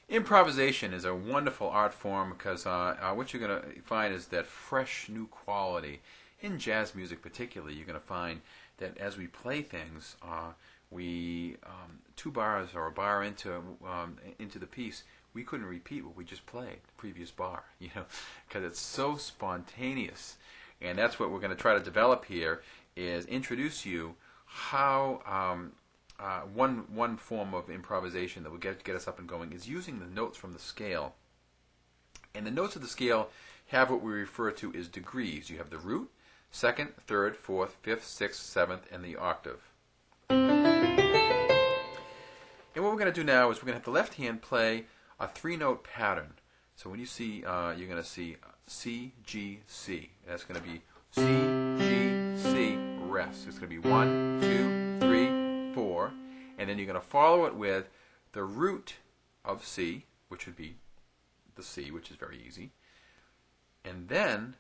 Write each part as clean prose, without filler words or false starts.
Improvisation is a wonderful art form because what you're going to find is that fresh new quality. In jazz music particularly, you're going to find that as we play things, we 2 bars or a bar into the piece, we couldn't repeat what we just played, the previous bar, because it's so spontaneous. And that's what we're going to try to develop here, is introduce you how one form of improvisation that will get us up and going is using the notes from the scale. And the notes of the scale have what we refer to as degrees. You have the root, second, third, fourth, fifth, sixth, seventh, and the octave. And what we're going to do now is we're going to have the left hand play a 3-note pattern. So when you see, you're going to see C, G, C. That's going to be C, G, C, rest. It's going to be 1, 2, 3, 4. And then you're going to follow it with the root of C, which would be the C, which is very easy. And then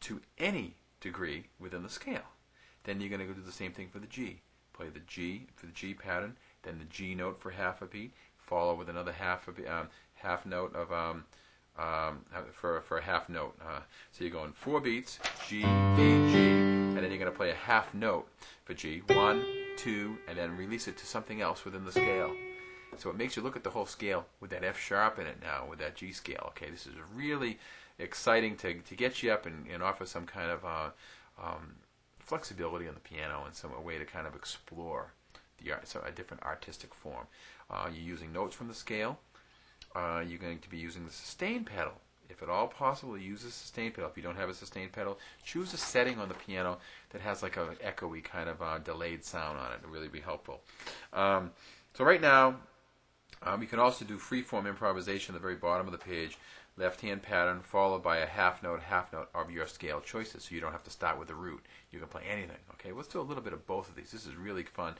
to any degree within the scale. Then you're going to go do the same thing for the G. Play the G for the G pattern, then the G note for half a beat, follow with another half note of for a half note. So you're going 4 beats, G, G, G, and then you're going to play a half note for G, 1, 2, and then release it to something else within the scale. So it makes you look at the whole scale with that F sharp in it now, with that G scale. Okay, this is really exciting to get you up and offer some kind of flexibility on the piano and a way to kind of explore the art, so a different artistic form. You're using notes from the scale. You're going to be using the sustain pedal. If at all possible, use a sustain pedal. If you don't have a sustain pedal, choose a setting on the piano that has like an echoey kind of delayed sound on it. It'll really be helpful. So right now, you can also do free-form improvisation at the very bottom of the page. Left-hand pattern followed by a half note of your scale choices, so you don't have to start with the root. You can play anything. Okay, let's do a little bit of both of these. This is really fun.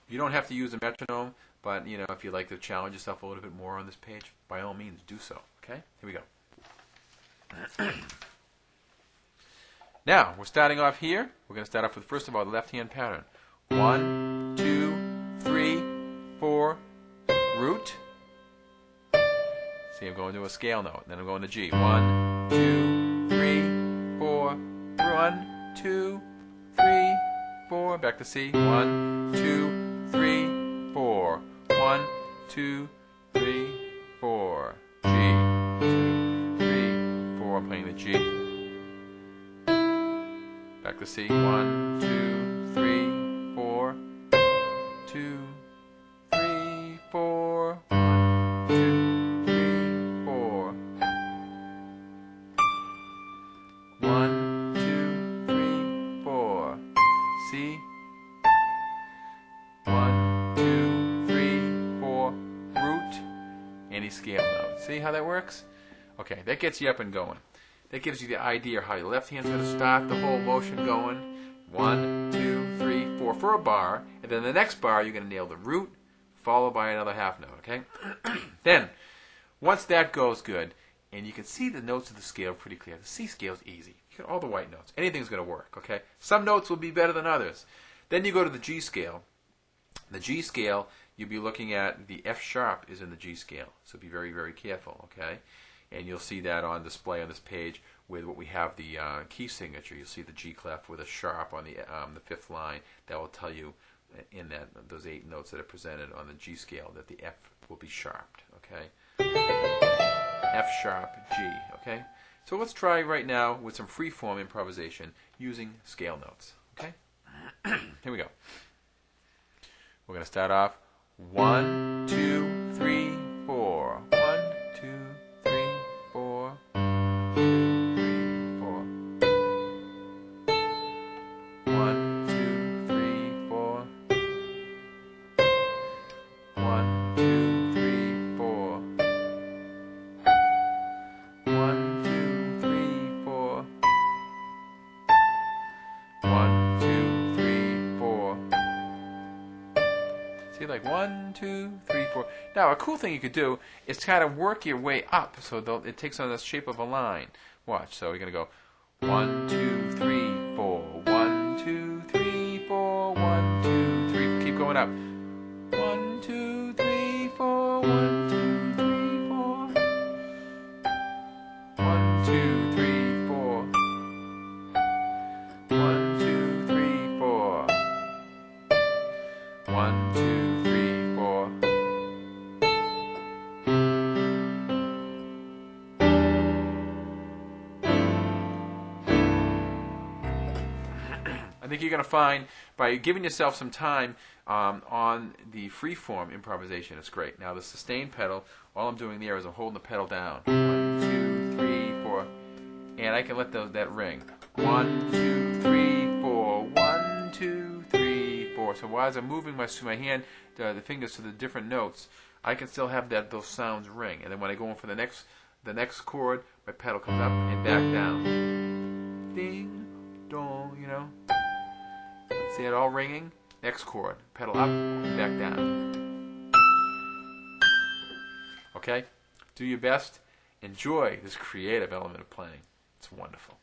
You don't have to use a metronome, but if you'd like to challenge yourself a little bit more on this page, by all means, do so. Okay, here we go. Now we're starting off here. We're going to start off with first of all the left-hand pattern. 1, 2, 3, 4, root. See, I'm going to a scale note, then I'm going to G. 1, 2, 3, 4, 1, 2, 3, 4. Back to C. 1, 2, 3, 4. 1, 2, 3, 4. G. 2, 3, 4. I'm playing the G. Back to C. 1, 2, 3, 4. 2, 3, 4. 1, 2, 3, 4. 1, 2, 3, 4. C. 1, 2, 3, 4. Root. Any scale note. See how that works? Okay, that gets you up and going. That gives you the idea how your left hand's going to start the whole motion going. 1, 2, 3, 4 for a bar, and then the next bar you're going to nail the root, followed by another half note. Okay. Then, once that goes good, and you can see the notes of the scale pretty clear. The C scale is easy. You got all the white notes. Anything's going to work. Okay. Some notes will be better than others. Then you go to the G scale. The G scale, you'll be looking at the F sharp is in the G scale, so be very, very careful. Okay. And you'll see that on display on this page with what we have the key signature. You'll see the G clef with a sharp on the 5th line. That will tell you in those 8 notes that are presented on the G scale that the F will be sharped. Okay, F sharp G. Okay, so let's try right now with some free-form improvisation using scale notes. Okay, here we go. We're going to start off 1, 2, 3, 4. 1, 2, 3, 4. 1, 2, 3, 4. 1, 2, 3, 4. 1, 2, 3, 4. 1, 2, 3, 4. 1, 2, 3, 4. See, like 1, 2, 3, 4. Now, a cool thing you could do is kind of work your way up so it takes on the shape of a line. Watch. So you're going to go 1, 2, 3, 4. 1, 2, 3, 4. 1, 2, 3. Keep going up. 1, 2, 3, 4. 1, 2, think you're going to find by giving yourself some time on the freeform improvisation, it's great. Now the sustain pedal, all I'm doing there is I'm holding the pedal down. 1, 2, 3, 4, and I can let that ring. 1, 2, 3, 4. 1, 2, 3, 4. So while I'm moving my hand, the fingers to the different notes, I can still have those sounds ring. And then when I go in for the next chord, my pedal comes up and back down. Ding, dong, you know. See it all ringing? Next chord, pedal up, back down. Okay? Do your best. Enjoy this creative element of playing. It's wonderful.